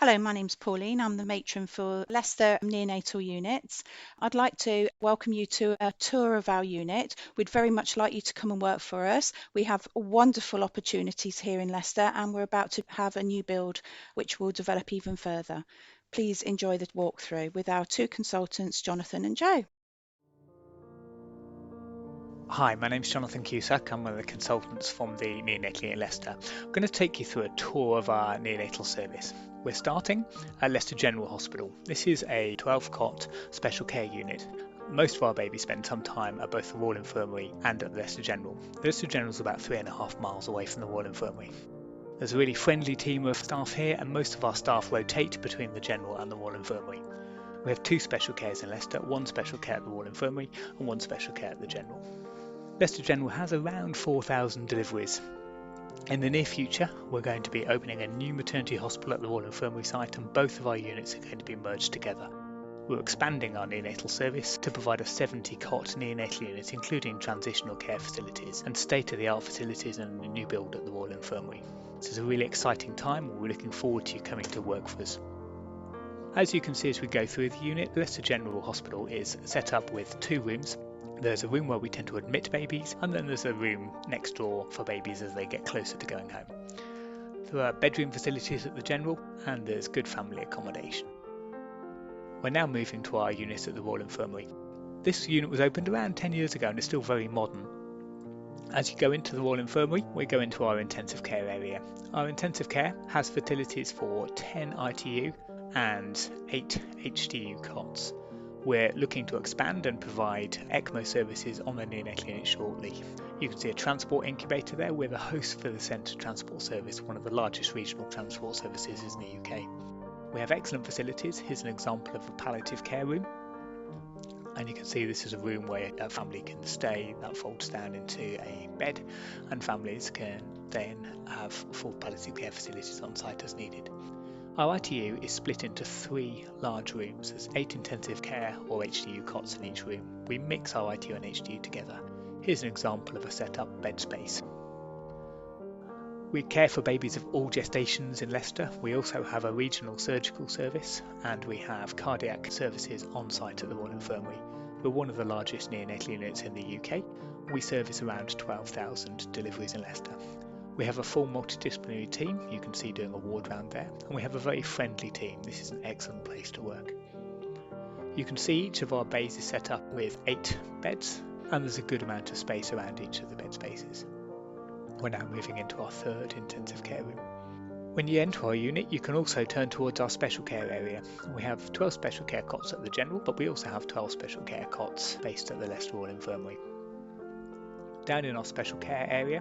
Hello, my name's Pauline. I'm the matron for Leicester Neonatal Units. I'd like to welcome you to a tour of our unit. We'd very much like you to come and work for us. We have wonderful opportunities here in Leicester, and we're about to have a new build which will develop even further. Please enjoy the walkthrough with our two consultants, Jonathan and Joe. Hi, my name's Jonathan Cusack. I'm one of the consultants from the Neonatal Unit in Leicester. I'm going to take you through a tour of our neonatal service. We're starting at Leicester General Hospital. This is a 12-cot special care unit. Most of our babies spend some time at both the Royal Infirmary and at Leicester General. The Leicester General is about 3.5 miles away from the Royal Infirmary. There's a really friendly team of staff here, and most of our staff rotate between the General and the Royal Infirmary. We have 2 special cares in Leicester, 1 special care at the Royal Infirmary and 1 special care at the General. Leicester General has around 4,000 deliveries. In the near future, we're going to be opening a new maternity hospital at the Royal Infirmary site, and both of our units are going to be merged together. We're expanding our neonatal service to provide a 70-cot neonatal unit, including transitional care facilities and state-of-the-art facilities and a new build at the Royal Infirmary. This is a really exciting time. We're looking forward to you coming to work for us. As you can see as we go through the unit, Leicester General Hospital is set up with 2 rooms. There's a room where we tend to admit babies, and then there's a room next door for babies as they get closer to going home. There are bedroom facilities at the General, and there's good family accommodation. We're now moving to our unit at the Royal Infirmary. This unit was opened around 10 years ago and is still very modern. As you go into the Royal Infirmary, we go into our intensive care area. Our intensive care has facilities for 10 ITU and 8 HDU cots. We're looking to expand and provide ECMO services on the neonatal unit shortly. You can see a transport incubator there. We're the host for the Centre Transport Service, one of the largest regional transport services in the UK. We have excellent facilities. Here's an example of a palliative care room. And you can see this is a room where a family can stay. That folds down into a bed, and families can then have full palliative care facilities on site as needed. Our ITU is split into 3 large rooms. There's 8 intensive care or HDU cots in each room. We mix our ITU and HDU together. Here's an example of a set-up bed space. We care for babies of all gestations in Leicester. We also have a regional surgical service, and we have cardiac services on site at the Royal Infirmary. We're one of the largest neonatal units in the UK. We service around 12,000 deliveries in Leicester. We have a full multidisciplinary team, you can see doing a ward round there, and we have a very friendly team. This is an excellent place to work. You can see each of our bays is set up with 8 beds, and there's a good amount of space around each of the bed spaces. We're now moving into our 3rd intensive care room. When you enter our unit, you can also turn towards our special care area. We have 12 special care cots at the General, but we also have 12 special care cots based at the Leicester Royal Infirmary. Down in our special care area,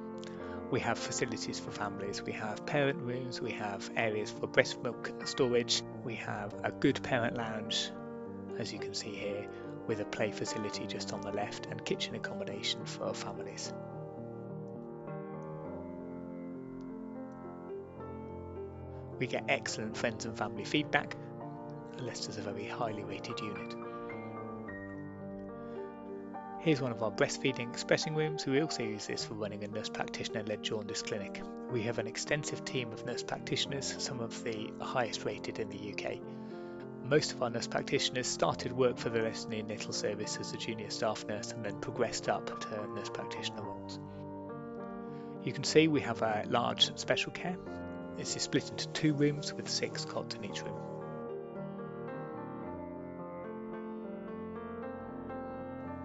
we have facilities for families. We have parent rooms, we have areas for breast milk storage, we have a good parent lounge, as you can see here, with a play facility just on the left and kitchen accommodation for families. We get excellent friends and family feedback. Leicester's a very highly rated unit. Here's one of our breastfeeding expressing rooms. We also use this for running a nurse practitioner-led jaundice clinic. We have an extensive team of nurse practitioners, some of the highest rated in the UK. Most of our nurse practitioners started work for the Leicester Neonatal Service as a junior staff nurse and then progressed up to nurse practitioner roles. You can see we have a large special care. This is split into 2 rooms with 6 cots in each room.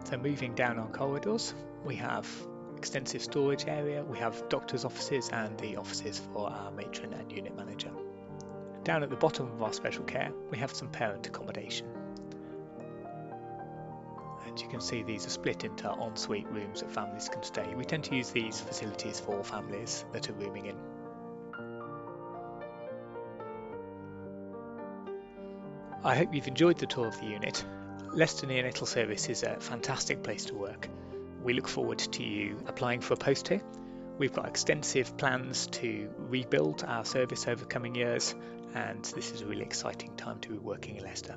So moving down our corridors, we have extensive storage area, we have doctors' offices and the offices for our matron and unit manager. Down at the bottom of our special care, we have some parent accommodation. And you can see these are split into ensuite rooms that families can stay. We tend to use these facilities for families that are rooming in. I hope you've enjoyed the tour of the unit. Leicester Neonatal Service is a fantastic place to work. We look forward to you applying for a post here. We've got extensive plans to rebuild our service over coming years, and this is a really exciting time to be working in Leicester.